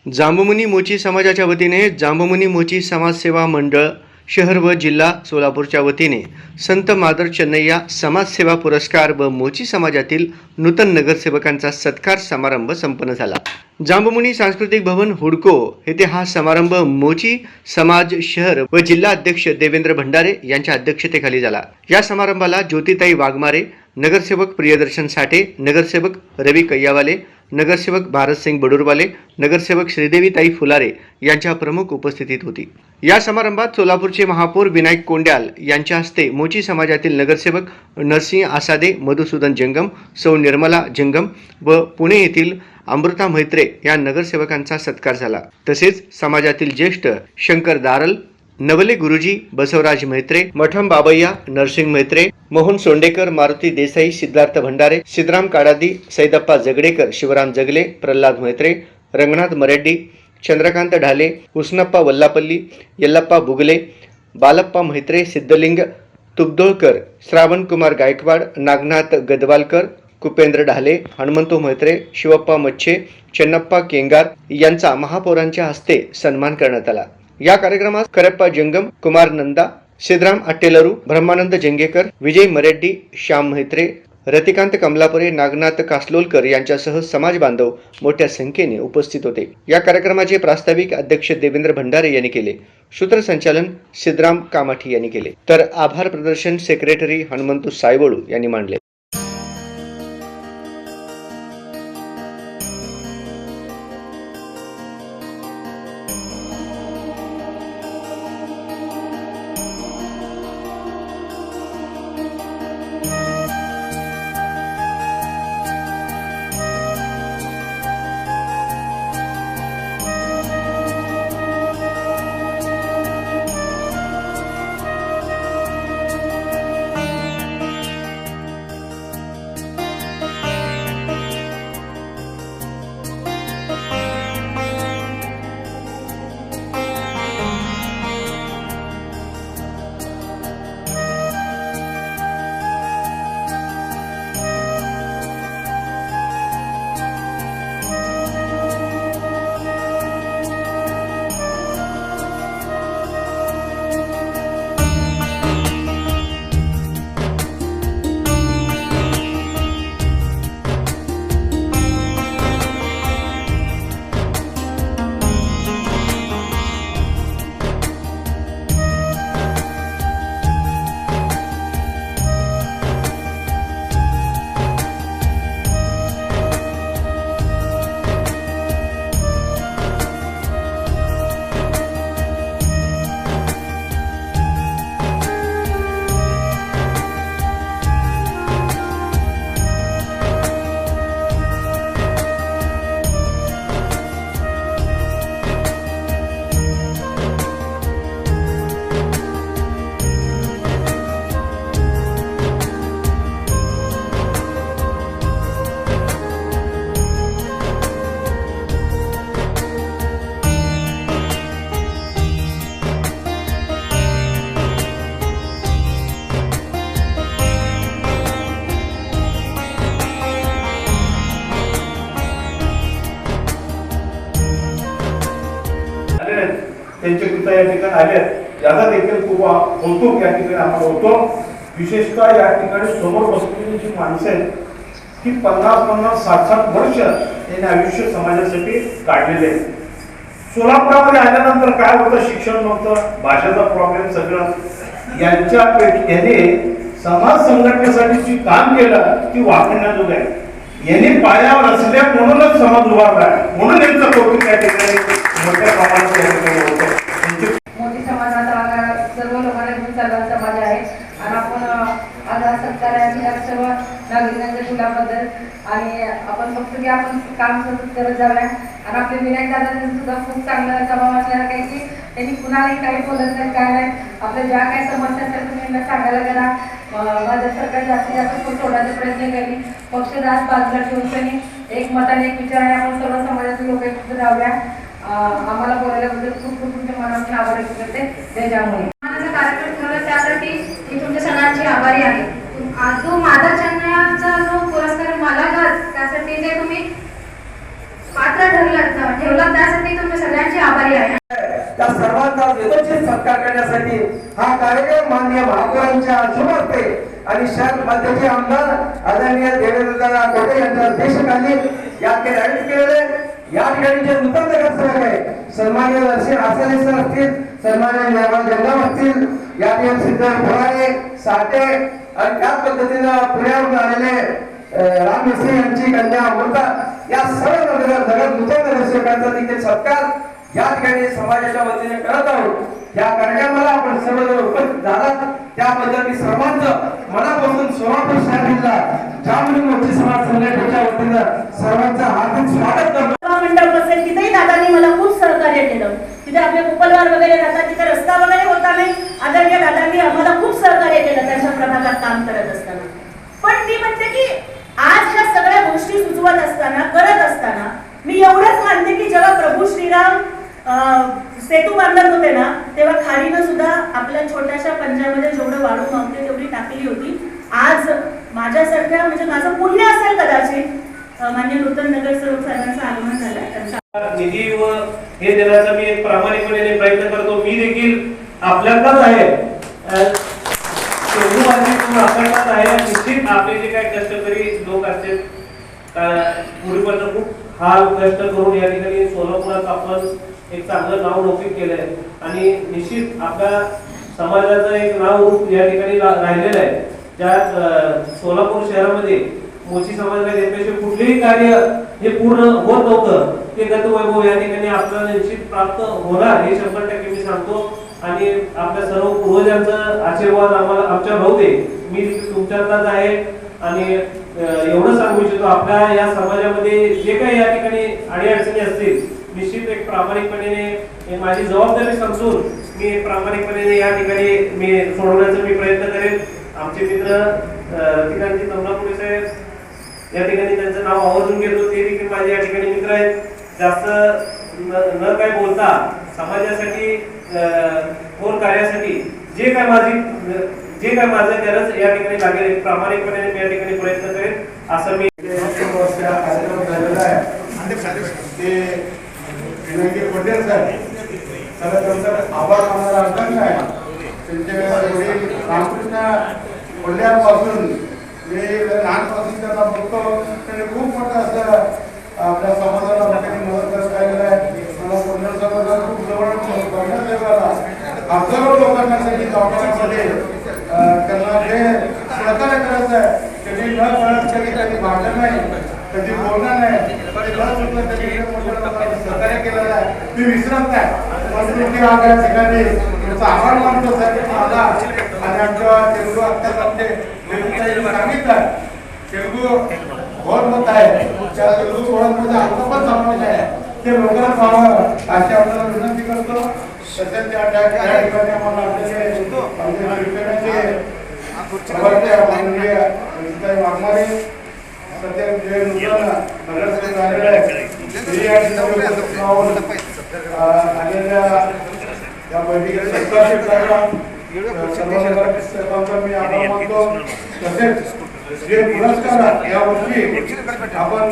जांबुमुनी मोची समाजाच्या वतीने जांबुमुनी मोची समाजसेवा मंडळ शहर व जिल्हा सोलापूरच्या वतीने संत मादर चन्नय्या समाजसेवा पुरस्कार व मोची समाजातील नूतन नगरसेवकांचा सत्कार समारंभ संपन्न झाला। जांबुमुनी सांस्कृतिक भवन हुडको येथे हा समारंभ मोची समाज शहर व जिल्हा अध्यक्ष देवेंद्र भंडारे यांच्या अध्यक्षतेखाली झाला। या समारंभाला ज्योतिताई वाघमारे, नगरसेवक प्रियदर्शन साठे, नगरसेवक रवी कैयावाले, नगरसेवक भारत सिंग बडूरवाले, नगरसेवक श्रीदेवीताई फुलारे यांच्या प्रमुख उपस्थितीत होती। या समारंभात सोलापूरचे महापौर विनायक कोंड्याल यांच्या हस्ते मोची समाजातील नगरसेवक नरसिंह आसादे, मधुसूदन जंगम, सौ निर्मला जंगम व पुणे येथील अमृता मैत्रे या नगरसेवकांचा सत्कार झाला। तसेच समाजातील ज्येष्ठ शंकर दारल, नवले गुरुजी, बसवराज मैत्रे, मठम बाबैया, नरसिंग मैत्रे, मोहन सोंडेकर, मारुती देसाई, सिद्धार्थ भंडारे, सिद्धराम काडादी, सैदप्पा जगडेकर, शिवराम जगले, प्रल्हाद मैत्रे, रंगनाथ मरेड्डी, चंद्रकांत ढाले, उस्नप्पा वल्लापल्ली, यल्लप्पा बुगले, बालप्पा मैत्रे, सिद्धलिंग तुबदोळकर, श्रावण कुमार गायकवाड, नागनाथ गदवालकर, कुपेंद्र ढाले, हनुमंतो मैत्रे, शिवप्पा मच्छे, चन्नप्पा केंगार यांचा महापौरांच्या हस्ते सन्मान करण्यात आला। या कार्यक्रमात करप्पा जंगम, कुमार नंदा, सिद्धराम अट्टेलरू, ब्रह्मानंद जंगेकर, विजय मरेड्डी, श्याम मैत्रे, रतिकांत कमलापुरे, नागनाथ कासलोलकर यांच्यासह समाज बांधव मोठ्या संख्येने उपस्थित होते। या कार्यक्रमाचे प्रास्ताविक अध्यक्ष देवेंद्र भंडारे यांनी केले। सूत्रसंचालन सिद्धराम कामाठी यांनी केले, तर आभार प्रदर्शन सेक्रेटरी हनुमंतू सायवळू यांनी मांडले। त्यांचे कृत्य या ठिकाणी आले, याचा देखील खूप कौतुक या ठिकाणी आम्हाला होतो। विशेषतः या ठिकाणी समोर बसलेली जी माणसं आहेत ती 50-50, 60-60 वर्ष त्यांनी आयुष्य समाजासाठी काढलेले आहे। सोलापुरामध्ये आल्यानंतर काय होतं, शिक्षण नव्हतं, भाषेचा प्रॉब्लेम सगळं, यांनी समाज संघटनेसाठी जी काम केलं ती वाखण्याजोग आहे। यांनी पायावर असल्या म्हणूनच समाज उभारला आहे, म्हणून यांचं कौतुक या ठिकाणी मोठ्या प्रमाणात या ठिकाणी होतं। मोठी समाजाचा सर्व लोकांना घेऊन चालणारा समाज आहे आणि आपण आज हा सत्कार आहे सर्व नागरिकांच्या फुलाबद्दल आणि आपण फक्त की आपण काम सतत करत जाऊया आणि आपले विनायक दादांनी सुद्धा खूप चांगला स्वभाव असल्याला काही की त्यांनी कुणालाही काही बोलत नाही, काय नाही, आपल्या ज्या काही समस्या असतात तुम्ही सांगायला गेला, माझ्या सरकार जास्तीत जास्त सोडण्याचा प्रयत्न केली, पक्षदास बाजूला ठेवून त्यांनी एक मताने एक विचाराने आपण सर्व समाजातील लोक एकत्र राहूया। आम्हाला बोलायल्याबद्दल खूप खूप तुमच्या मनापासून आभार व्यक्त करते। त्याच्यामुळे कार्यक्रम ठेवला त्यासाठी मी तुमच्या सगळ्यांची आभारी आहे। जो मादर चन्नय्याचा जो पुरस्कार मला त्यासाठी जे तुम्ही पात्र ठेवला त्यासाठी करण्यासाठी हा कार्यक्रम माननीय महापौरांच्या शुभ हस्ते आणि शहर मध्याचे आमदार आदरणीय देवेंद्रदादा कोटे यांच्या अध्यक्षतेखाली या ठिकाणी आयोजित केलेले या ठिकाणी जे नूतन नगरसेवक आहे सन्माननीय नरसिंह आसाने सर असतील, सन्माननीय निर्मल जंगम असतील, या ठिकाणी सिद्धार्थ भोराळे साठे आणि त्याच पद्धतीनं पुण्यावरून आलेले राम मिस्त्री यांची कन्या अमृता या सर्व नूतन नगरसेवकांचा देखील सत्कार या ठिकाणी समाजाच्या वतीने करत आहोत। या कार्यक्रमाला आपण सर्वजण उपस्थित झालात त्याबद्दल मी सर्वांचं मनापासून सोलापूर शहर जिल्हा जांभूळी मोठी समाज संघटनेच्या वतीनं सर्वांचं हार्दिक स्वागत करतो। मंडप असेल तिथेही दादांनी मला खूप सहकार्य केलं। तिथे आपले कुपलवार वगैरे राहतात, तिथे रस्ता वगैरे होता नाही, आदरणीय दादांनी आम्हाला खूप सहकार्य केलं त्यांच्या प्रभागात काम करत असताना। पण मी म्हणते की आज ह्या सगळ्या गोष्टी सुचवत असताना करत असताना मी एवढंच मानते की जेव्हा प्रभू श्रीराम सेतू बांधत होते ना तेव्हा खारीनं सुद्धा आपल्या छोट्याशा पंजामध्ये जेवढं वाळू मागते तेवढी टाकली होती। आज माझ्यासारख्या म्हणजे माझं पुण्य असेल कदाचित मान्य नूतन नगरसेवक साहेबांचं आगमन झालं। निधी व हे देण्याचा मी एक प्रामाणिकपणे प्रयत्न करतो। मी देखील आपल्यातच आहे, आपल्यातच आहे। निश्चित आपले जे काही कष्टकरी लोक असतील पूर्वीपासून खूप हाल कष्ट करून या ठिकाणी सोलापुरात आपण एक चांगलं नाव नोंदणी केलंय आणि निश्चित आपल्या समाजाचं एक नाव या ठिकाणी राहिलेलं आहे। ज्या सोलापूर शहरामध्ये मोची समाजाला घेतल्याशिवाय कुठलेही कार्य हे पूर्ण होत नव्हतं ते गतवैभव या ठिकाणी आपल्याला निश्चित प्राप्त होणार हे 100% मी सांगतो। आणि आपल्या सर्व पूर्वजांचा आशीर्वाद आम्हाला आमच्या होते, मी तुमच्यातच आहे। आणि एवढं सांगू इच्छितो आपल्या या समाजामध्ये जे काही या ठिकाणी अडीअडचणी असतील निश्चित एक प्रामाणिकपणे माझी जबाबदारी समजून मी प्रामाणिकपणे या ठिकाणी मी सोडवण्याचा मी प्रयत्न करेन। आमचे मित्र ठिकाणचे तमनापुरे साहेब या ठिकाणी त्यांचं नाव आवर्जून घेतो, ते देखील माझे या ठिकाणी मित्र आहेत। जास्त न काय बोलता समाजासाठी थोर कार्यासाठी जे काय माझं गरज या ठिकाणी लागेल प्रामाणिकपणे मी या ठिकाणी प्रयत्न करेन असं मी कार्यक्रम झालेला आहे। ते विनायक पटेल साहेब त्याला त्यांचा आभार मानायला अर्थ नाही। त्यांचे वडील रामकृष्ण वडिलांपासून मी लहानपासून त्यांना बघतो, त्यांनी खूप मोठं असं आपल्या समाजाला लोकांनी मदत करत राहिलेलं आहे। मला पुण्याचा खूप जवळ बघण्यात येताना हजारो लोकांसाठी दवाखान्यामध्ये त्यांना जे सहकार्य करायचं आहे कधी न कळत कधी कधी भांडण नाही, कधी बोलणं नाही, कधी न चुकलं तरी मोठ्या लोकांनी सहकार्य केलेलं आहे मी विसरत नाही। म्हणून मी आज या ठिकाणी तुमचा आभार मानतो साहेब आला आणि आमच्या तेलुगू आत्ताच आपले सांगितलं तेलुगू बहुत मत आहे त्या तेलुगू बोर्डामध्ये आमचा पण समावेश आहे, ते लोकांना व्हावं अशी आपल्याला विनंती करतो। तसेच त्या ठिकाणी आम्हाला माननीय वाघमारे सध्या जे नूतन नगरसेवक झालेले आहे आलेल्या या बैठकीत सर्वांचा मी आभार मानतो। तसेच जे पुरस्कार यावर्षी आपण